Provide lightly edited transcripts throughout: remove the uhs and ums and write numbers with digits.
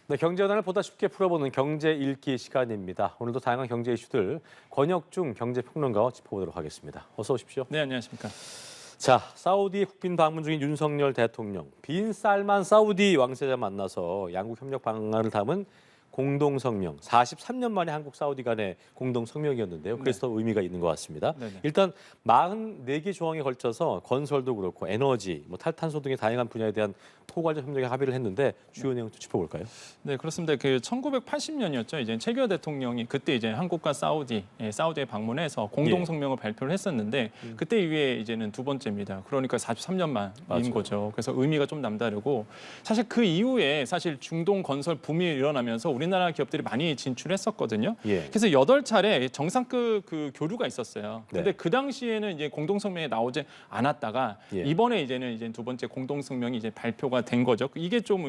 네, 경제현안을 보다 쉽게 풀어보는 경제 읽기 시간입니다. 오늘도 다양한 경제 이슈들 권혁중 경제평론가와 짚어보도록 하겠습니다. 어서 오십시오. 네, 안녕하십니까. 자, 사우디 국빈 방문 중인 윤석열 대통령, 빈 살만 사우디 왕세자 만나서 양국 협력 방안을 담은 공동성명, 43년 만에 한국 사우디 간의 공동성명이었는데요. 그래서 더 의미가 있는 것 같습니다. 네네. 일단 44개 조항에 걸쳐서 건설도 그렇고 에너지, 탈탄소 등의 다양한 분야에 대한 포괄적 협력에 합의를 했는데 주요 내용 좀 짚어볼까요? 네, 그렇습니다. 그 1980년이었죠. 이제 최규하 대통령이 그때 이제 한국과 사우디에 방문해서 공동 성명을 발표를 했었는데 그때 이후에 이제는 두 번째입니다. 그러니까 43년 만인 거죠. 그래서 의미가 좀 남다르고 사실 그 이후에 사실 중동 건설 붐이 일어나면서 우리나라 기업들이 많이 진출했었거든요. 예. 그래서 8차례 정상급 그 교류가 있었어요. 네. 근데 그 당시에는 이제 공동 성명이 나오지 않았다가 예. 이번에 이제 두 번째 공동 성명이 이제 발표가 된 거죠. 이게 좀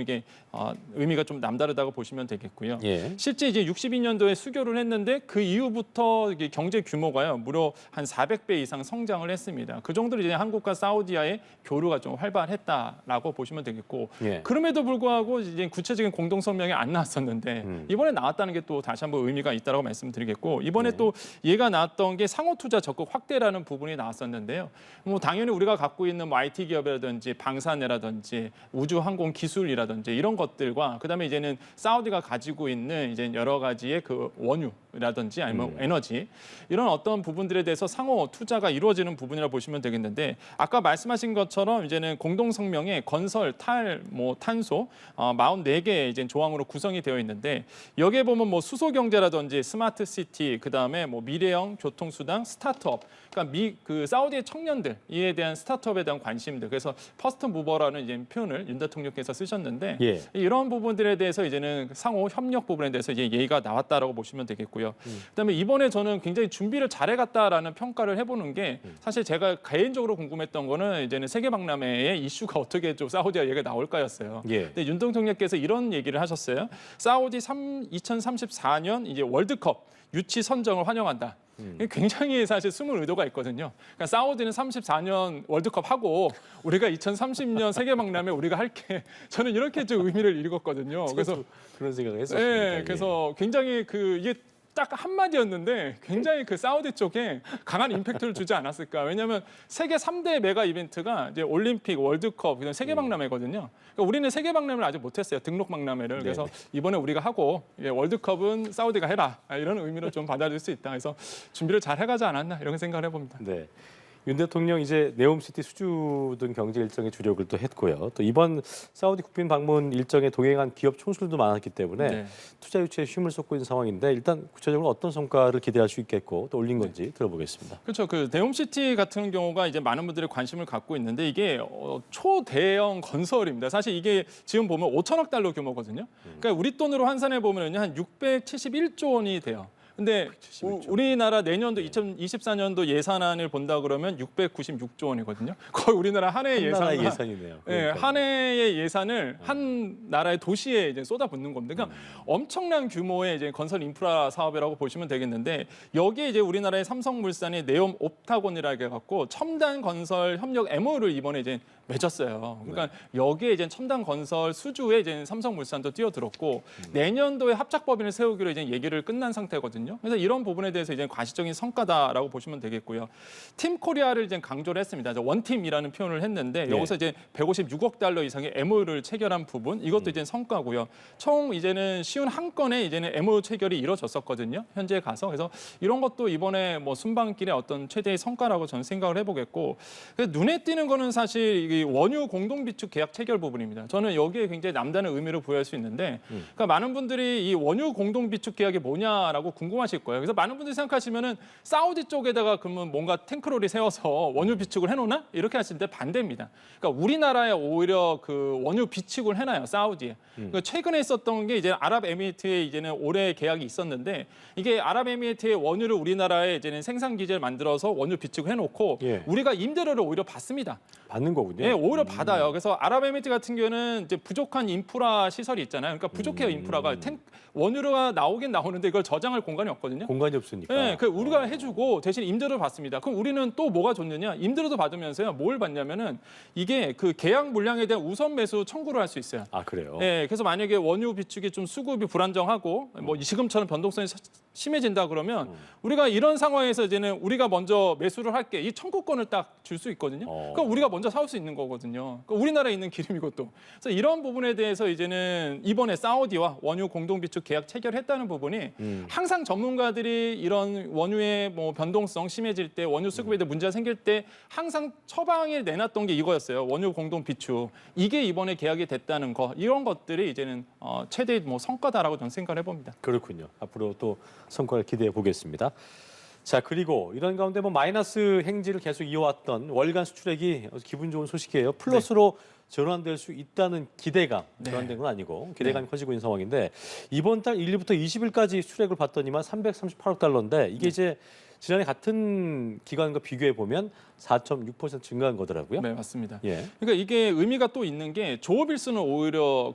의미가 좀 남다르다고 보시면 되겠고요. 예. 실제 이제 62년도에 수교를 했는데 그 이후부터 이게 경제 규모가요 무려 한 400배 이상 성장을 했습니다. 그 정도로 이제 한국과 사우디와의 교류가 좀 활발했다라고 보시면 되겠고 예. 그럼에도 불구하고 이제 구체적인 공동 성명이 안 나왔었는데 이번에 나왔다는 게 또 다시 한번 의미가 있다라고 말씀드리겠고 이번에 또 얘가 나왔던 게 상호 투자 적극 확대라는 부분이 나왔었는데요. 뭐 당연히 우리가 갖고 있는 뭐 IT 기업이라든지 방산이라든지 우주 항공 기술이라든지 이런 것들과 그다음에 이제는 사우디가 가지고 있는 이제 여러 가지의 그 원유라든지 아니면 에너지 이런 어떤 부분들에 대해서 상호 투자가 이루어지는 부분이라 보시면 되겠는데 아까 말씀하신 것처럼 이제는 공동 성명에 건설, 탄소 44개 이제 조항으로 구성이 되어 있는데 여기에 보면 뭐 수소 경제라든지 스마트 시티 그다음에 뭐 미래형 교통수단 스타트업 그러니까 그 사우디의 청년들 이에 대한 스타트업에 대한 관심들 그래서 퍼스트 무버라는 이제 표현을 윤 대통령께서 쓰셨는데 예. 이런 부분들에 대해서 이제는 상호 협력 부분에 대해서 이제 얘기가 나왔다라고 보시면 되겠고요. 그다음에 이번에 저는 굉장히 준비를 잘해갔다라는 평가를 해보는 게 사실 제가 개인적으로 궁금했던 거는 이제는 세계박람회의 이슈가 어떻게 좀 사우디와 얘기가 나올까였어요. 예. 근데 윤 대통령께서 이런 얘기를 하셨어요. 사우디 2034년 이제 월드컵 유치 선정을 환영한다. 굉장히 사실 숨은 의도가 있거든요. 그러니까 사우디는 34년 월드컵 하고 우리가 2030년 세계박람회 우리가 할게. 저는 이렇게 좀 의미를 읽었거든요. 그래서 그런 생각을 했었습니다. 네, 그래서 굉장히 이게 딱 한마디였는데 굉장히 그 사우디 쪽에 강한 임팩트를 주지 않았을까. 왜냐하면 세계 3대 메가 이벤트가 이제 올림픽, 월드컵, 그다음 세계박람회거든요. 그러니까 우리는 세계박람회를 아직 못했어요. 등록박람회를. 그래서 이번에 우리가 하고 월드컵은 사우디가 해라. 이런 의미로 좀 받아들일 수 있다. 그래서 준비를 잘 해가지 않았나 이런 생각을 해봅니다. 네. 윤 대통령 이제 네옴시티 수주 등 경제 일정에 주력을 또 했고요. 또 이번 사우디 국빈 방문 일정에 동행한 기업 총수들도 많았기 때문에 투자 유치에 힘을 쏟고 있는 상황인데 일단 구체적으로 어떤 성과를 기대할 수 있겠고 또 올린 건지 들어보겠습니다. 그렇죠. 그 네옴시티 같은 경우가 이제 많은 분들이 관심을 갖고 있는데 이게 초대형 건설입니다. 사실 이게 지금 보면 5천억 달러 규모거든요. 그러니까 우리 돈으로 환산해 보면요 한 671조 원이 돼요. 근데 우리나라 내년도 2024년도 예산안을 본다 그러면 696조 원이거든요. 거의 우리나라 한 해의 예산이네요. 네, 한 해의 예산을 한 나라의 도시에 이제 쏟아붓는 겁니다. 그러니까 엄청난 규모의 이제 건설 인프라 사업이라고 보시면 되겠는데 여기에 이제 우리나라의 삼성물산이 네옴 옵타곤이라고 해갖고 첨단 건설 협력 MOU를 이번에 이제 맺었어요. 그러니까 여기에 이제 첨단 건설 수주에 이제 삼성물산도 뛰어들었고 내년도에 합작법인을 세우기로 이제 얘기를 끝난 상태거든요. 그래서 이런 부분에 대해서 이제 과시적인 성과다라고 보시면 되겠고요. 팀 코리아를 이제 강조를 했습니다. 원팀이라는 표현을 했는데 여기서 이제 156억 달러 이상의 MOU를 체결한 부분 이것도 이제 성과고요. 총 이제는 쉬운 한 건의 이제는 MOU 체결이 이루어졌었거든요. 현재 가서 그래서 이런 것도 이번에 뭐 순방길의 어떤 최대의 성과라고 저는 생각을 해보겠고 눈에 띄는 거는 사실 이 원유 공동 비축 계약 체결 부분입니다. 저는 여기에 굉장히 남다른 의미를 부여할 수 있는데 그러니까 많은 분들이 이 원유 공동 비축 계약이 뭐냐라고 궁금하실 거예요. 그래서 많은 분들이 생각하시면은 사우디 쪽에다가 그러면 뭔가 탱크로리 세워서 원유 비축을 해놓나 이렇게 하실 때 반대입니다. 그러니까 우리나라에 오히려 그 원유 비축을 해놔요 사우디에. 그러니까 최근에 있었던 게 이제 아랍에미리트에 이제는 올해 계약이 있었는데 이게 아랍에미리트의 원유를 우리나라에 이제는 생산 기지를 만들어서 원유 비축을 해놓고 우리가 임대료를 오히려 받습니다. 받는 거군요. 네, 오히려 받아요. 그래서 아랍에미리트 같은 경우는 이제 부족한 인프라 시설이 있잖아요. 그러니까 부족해요 인프라가 원유가 나오긴 나오는데 이걸 저장할 공간이 공간이 없거든요. 공간이 없으니까. 네, 그 우리가 해주고 대신 임대료를 받습니다. 그럼 우리는 또 뭐가 좋느냐? 임대료도 받으면서요. 뭘 받냐면은 이게 그 계약 물량에 대한 우선 매수 청구를 할 수 있어요. 아 그래요? 네, 그래서 만약에 원유 비축이 좀 수급이 불안정하고 뭐 지금처럼 변동성이 심해진다 그러면 우리가 이런 상황에서 이제는 우리가 먼저 매수를 할게 이 청구권을 딱 줄 수 있거든요. 그럼 우리가 먼저 사올 수 있는 거거든요. 그러니까 우리나라에 있는 기름이고 또. 그래서 이런 부분에 대해서 이제는 이번에 사우디와 원유 공동 비축 계약 체결했다는 부분이 항상 전문가들이 이런 원유의 뭐 변동성 심해질 때 원유 수급에 대해 문제가 생길 때 항상 처방에 내놨던 게 이거였어요. 원유 공동 비축. 이게 이번에 계약이 됐다는 거. 이런 것들이 이제는 최대의 뭐 성과다라고 저는 생각을 해봅니다. 그렇군요. 앞으로 또 성과를 기대해 보겠습니다. 자 그리고 이런 가운데 뭐 마이너스 행진을 계속 이어왔던 월간 수출액이 기분 좋은 소식이에요. 플러스로 전환될 수 있다는 기대감, 전환된 건 아니고 기대감이 커지고 있는 상황인데 이번 달 1일부터 20일까지 수출액을 봤더니만 338억 달러인데 이게 이제 지난해 같은 기간과 비교해 보면 4.6% 증가한 거더라고요. 네, 맞습니다. 예. 그러니까 이게 의미가 또 있는 게 조업일수는 오히려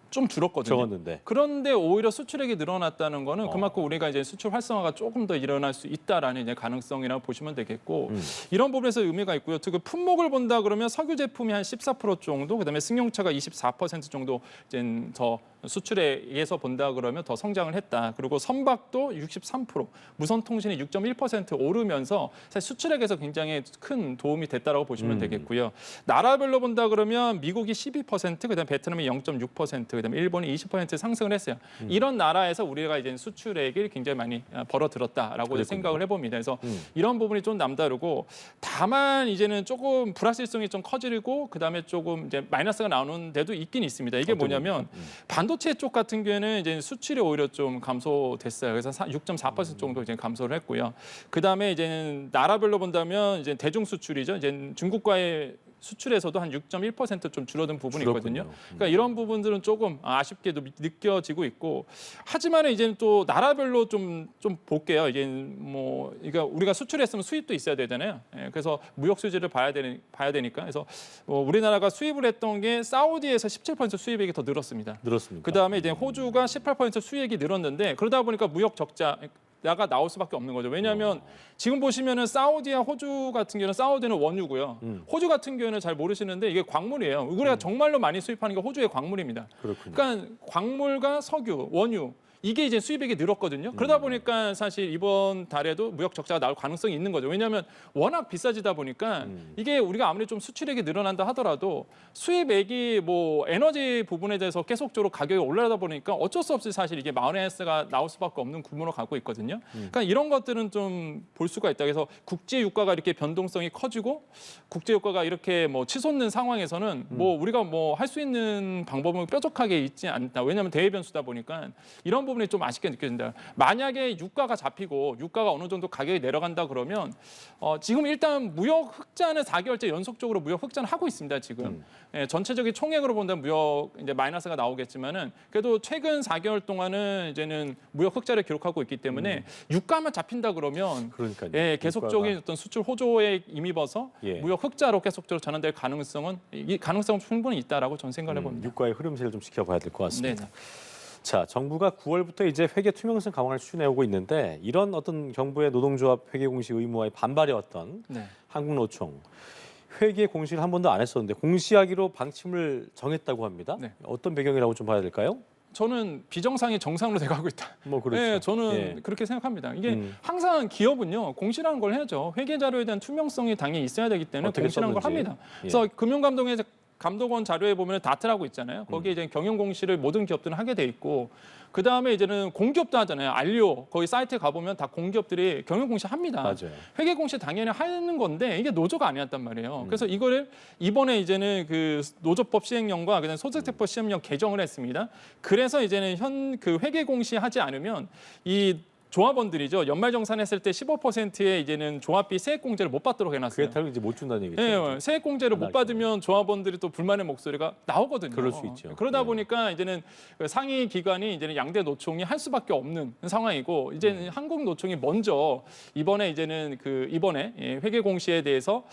좀 줄었거든요. 적었는데. 그런데 오히려 수출액이 늘어났다는 거는 그만큼 우리가 이제 수출 활성화가 조금 더 일어날 수 있다라는 이제 가능성이라고 보시면 되겠고 이런 부분에서 의미가 있고요. 특히 품목을 본다 그러면 석유 제품이 한 14% 정도, 그다음에 승용차가 24% 정도 이제 더 수출액에서 본다 그러면 더 성장을 했다. 그리고 선박도 63%, 무선통신이 6.1% 오르면서 사실 수출액에서 굉장히 큰 도움이 됐다라고 보시면 되겠고요. 나라별로 본다 그러면 미국이 12%, 그다음에 베트남이 0.6%, 그다음에 일본이 20% 상승을 했어요. 이런 나라에서 우리가 이제 수출액을 굉장히 많이 벌어들였다라고 생각을 해봅니다. 그래서 이런 부분이 좀 남다르고 다만 이제는 조금 불확실성이 좀 커지고 그다음에 조금 이제 마이너스가 나오는 데도 있긴 있습니다. 이게 뭐냐면 반도체 쪽 같은 경우에는 이제 수출이 오히려 좀 감소됐어요. 그래서 6.4% 정도 이제 감소를 했고요. 그다음에 이제는 나라별로 본다면 이제 대중 수출이죠. 이제 중국과의 수출에서도 한 6.1% 좀 줄어든 부분이 있거든요. 그러니까 이런 부분들은 조금 아쉽게도 느껴지고 있고 하지만 이제는 또 나라별로 좀 볼게요. 이제 뭐 그러니까 우리가 수출했으면 수입도 있어야 되잖아요. 예, 그래서 무역 수지를 봐야 되니까 그래서 우리나라가 수입을 했던 게 사우디에서 17% 수입액이 더 늘었습니다. 늘었습니까? 그다음에 이제 호주가 18% 수익이 늘었는데 그러다 보니까 무역 적자가 나올 수밖에 없는 거죠. 왜냐하면 지금 보시면은 사우디와 호주 같은 경우는 사우디는 원유고요. 호주 같은 경우는 잘 모르시는데 이게 광물이에요. 우리가 정말로 많이 수입하는 게 호주의 광물입니다. 그렇군요. 그러니까 광물과 석유, 원유 이게 이제 수입액이 늘었거든요. 그러다 보니까 사실 이번 달에도 무역 적자가 나올 가능성이 있는 거죠. 왜냐하면 워낙 비싸지다 보니까 이게 우리가 아무리 좀 수출액이 늘어난다 하더라도 수입액이 뭐 에너지 부분에 대해서 계속적으로 가격이 올라가다 보니까 어쩔 수 없이 사실 이게 마이너스가 나올 수밖에 없는 구조로 가고 있거든요. 그러니까 이런 것들은 좀 볼 수가 있다. 그래서 국제 유가가 이렇게 변동성이 커지고 국제 유가가 이렇게 뭐 치솟는 상황에서는 뭐 우리가 뭐 할 수 있는 방법은 뾰족하게 있지 않다. 왜냐하면 대외 변수다 보니까 이런 부분이 좀 아쉽게 느껴진다. 만약에 유가가 잡히고 유가가 어느 정도 가격이 내려간다 그러면 지금 일단 무역 흑자는 4개월째 연속적으로 무역 흑자는 하고 있습니다. 지금 예, 전체적인 총액으로 본다면 무역 이제 마이너스가 나오겠지만은 그래도 최근 4개월 동안은 이제는 무역 흑자를 기록하고 있기 때문에 유가만 잡힌다 그러면 그러니까요. 예, 계속적인 어떤 수출 호조에 힘입어서 예. 무역 흑자로 계속적으로 전환될 가능성은 충분히 있다라고 저는 생각을 해봅니다. 유가의 흐름세를 좀 지켜봐야 될 것 같습니다. 네. 자, 정부가 9월부터 이제 회계 투명성 강화를 추진해오고 있는데 이런 어떤 정부의 노동조합 회계 공시 의무화에 반발해왔던 네. 한국노총 회계 공시를 한 번도 안 했었는데 공시하기로 방침을 정했다고 합니다. 네. 어떤 배경이라고 좀 봐야 될까요? 저는 비정상이 정상으로 돼가고 있다. 뭐 그렇죠. 네, 저는 예. 그렇게 생각합니다. 이게 항상 기업은요 공시라는 걸 해야죠. 회계 자료에 대한 투명성이 당연히 있어야 되기 때문에 어떻게 공시라는 걸 썼는지. 합니다. 예. 그래서 금융감독원의 감독원 자료에 보면 다트라고 있잖아요. 거기에 이제 경영 공시를 모든 기업들은 하게 돼 있고 그 다음에 이제는 공기업도 하잖아요. 알리오 거기 사이트에 가보면 다 공기업들이 경영 공시 합니다. 맞아요. 회계 공시 당연히 하는 건데 이게 노조가 아니었단 말이에요. 그래서 이거를 이번에 이제는 그 노조법 시행령과 그다음 소득세법 시행령 개정을 했습니다. 그래서 이제는 현 그 회계 공시 하지 않으면 이 조합원들이죠. 연말정산했을 때 15%의 이제는 조합비 세액공제를 못 받도록 해놨어요. 그게 다른 이제 못 준다는 얘기죠. 네, 세액공제를 못 안 받으면 조합원들이 또 불만의 목소리가 나오거든요. 그럴 수 있죠. 그러다 네. 보니까 이제는 상위 기관이 이제는 양대 노총이 할 수밖에 없는 상황이고 이제는 한국 노총이 먼저 이번에 이제는 이번에 회계 공시에 대해서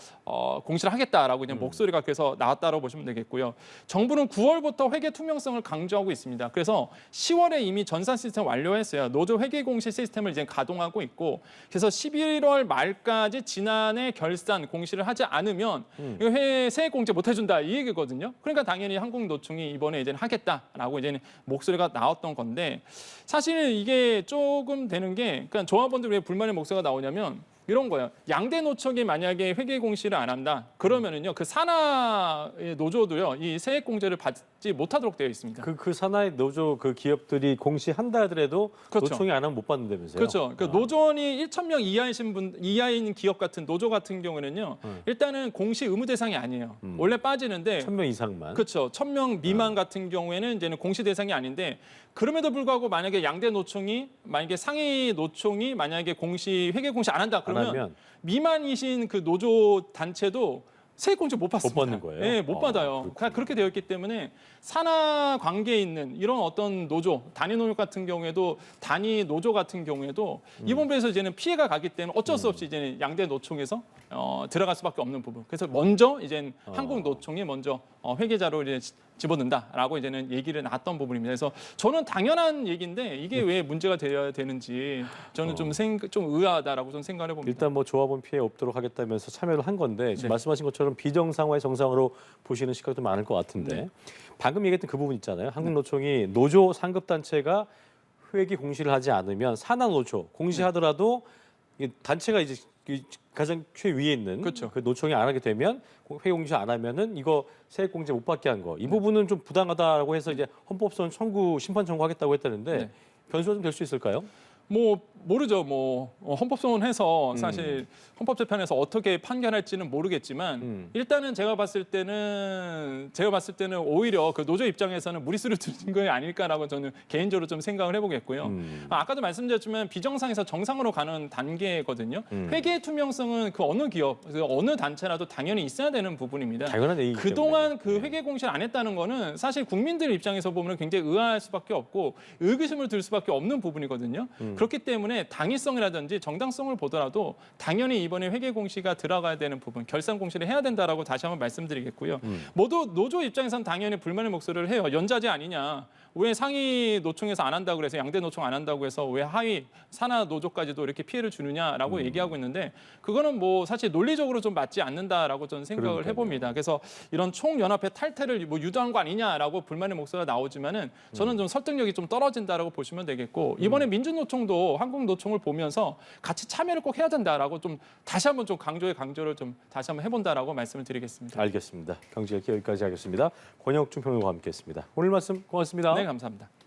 공시를 하겠다라고 그냥 목소리가 그래서 나왔다고 보시면 되겠고요. 정부는 9월부터 회계 투명성을 강조하고 있습니다. 그래서 10월에 이미 전산 시스템 완료했어요. 노조 회계 공시 시스템을 이제 가동하고 있고 그래서 11월 말까지 지난해 결산 공시를 하지 않으면 이거 세액 공제 못 해준다 이 얘기거든요. 그러니까 당연히 한국노총이 이번에 이제는 하겠다라고 이제는 목소리가 나왔던 건데 사실 이게 조금 되는 게 그러니까 조합원들 왜 불만의 목소리가 나오냐면 이런 거예요. 양대 노총이 만약에 회계 공시를 안 한다. 그러면은요 그 산하의 노조도요 이 세액 공제를 받지 못하도록 되어 있습니다. 그 산하의 노조 그 기업들이 공시한다 하더라도 그렇죠. 노총이 안 하면 못 받는다면서요? 그렇죠. 그러니까 노조원이 1,000명 이하인 기업 같은 노조 같은 경우는요 일단은 공시 의무 대상이 아니에요. 원래 빠지는데 1,000명 이상만. 그렇죠. 1,000명 미만 같은 경우에는 이제는 공시 대상이 아닌데 그럼에도 불구하고 만약에 양대 노총이 만약에 상위 노총이 만약에 회계 공시 안 한다 그러면 하면. 미만이신 그 노조 단체도 세액 공제 못 받습니다. 못 받는 거예요? 네, 못 받아요. 그렇군요. 그렇게 되어 있기 때문에 산하 관계에 있는 이런 어떤 노조, 단위 노조 같은 경우에도 단위 노조 같은 경우에도 이 부분에서 이제는 피해가 가기 때문에 어쩔 수 없이 이제는 양대 노총에서 들어갈 수밖에 없는 부분. 그래서 먼저 이제는 한국 노총이 먼저 회계자로 이제 집어넣는다라고 이제는 얘기를 나왔던 부분입니다. 그래서 저는 당연한 얘기인데 이게 왜 문제가 되어야 되는지 저는 좀 의아하다라고 좀 생각을 해봅니다. 일단 뭐 조합원 피해 없도록 하겠다면서 참여를 한 건데 지금 네. 말씀하신 것처럼 비정상화의 정상으로 보시는 시각도 많을 것 같은데 네. 방금 얘기했던 그 부분 있잖아요. 한국노총이 노조 상급 단체가 회계 공시를 하지 않으면 산하 노조 공시하더라도 이 단체가 이제 가장 최위에 있는 그렇죠. 그 노총이 안 하게 되면 회계 공시 안 하면은 이거 세액 공제 못 받게 한 거. 이 부분은 좀 부당하다라고 해서 이제 헌법소원 심판 청구하겠다고 했다는데 네. 변수가 좀 될 수 있을까요? 뭐 모르죠. 뭐 헌법소원해서 사실 헌법재판에서 어떻게 판결할지는 모르겠지만 일단은 제가 봤을 때는 오히려 그 노조 입장에서는 무리수를 두는 거 아닐까라고 저는 개인적으로 좀 생각을 해보겠고요. 아까도 말씀드렸지만 비정상에서 정상으로 가는 단계거든요. 회계 투명성은 그 어느 기업, 그 어느 단체라도 당연히 있어야 되는 부분입니다. 당연한 얘기죠. 그동안 그 회계 공시를 안 했다는 거는 사실 국민들 입장에서 보면 굉장히 의아할 수밖에 없고 의구심을 들 수밖에 없는 부분이거든요. 그렇기 때문에 당위성이라든지 정당성을 보더라도 당연히 이번에 회계 공시가 들어가야 되는 부분, 결산 공시를 해야 된다라고 다시 한번 말씀드리겠고요. 모두 노조 입장에서는 당연히 불만의 목소리를 해요. 연자제 아니냐. 왜 상위 노총에서 안 한다고 그래서 양대 노총 안 한다고 해서 왜 하위 산하 노조까지도 이렇게 피해를 주느냐라고 얘기하고 있는데 그거는 뭐 사실 논리적으로 좀 맞지 않는다라고 저는 생각을 그러니까요. 해봅니다. 그래서 이런 총연합회 탈퇴를 뭐 유도한 거 아니냐라고 불만의 목소리가 나오지만은 저는 좀 설득력이 좀 떨어진다라고 보시면 되겠고 이번에 민주노총도 한국 노총을 보면서 같이 참여를 꼭 해야 된다라고 좀 다시 한번 좀 강조를 좀 다시 한번 해본다라고 말씀을 드리겠습니다. 알겠습니다. 경제일기 여기까지 하겠습니다. 권혁중 평론가와 함께했습니다. 오늘 말씀 고맙습니다. 네, 감사합니다.